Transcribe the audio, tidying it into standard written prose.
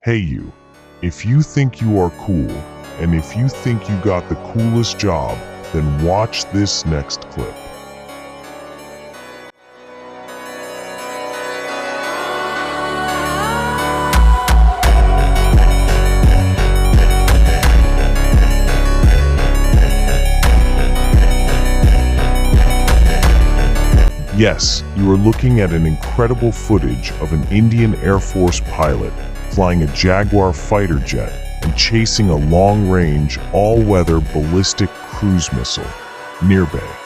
Hey you, if you think you are cool, and if you think you got the coolest job, then watch this next clip. Yes, you are looking at an incredible footage of an Indian Air Force pilot flying a Jaguar fighter jet and chasing a long-range, all-weather ballistic cruise missile, NIRBHAY.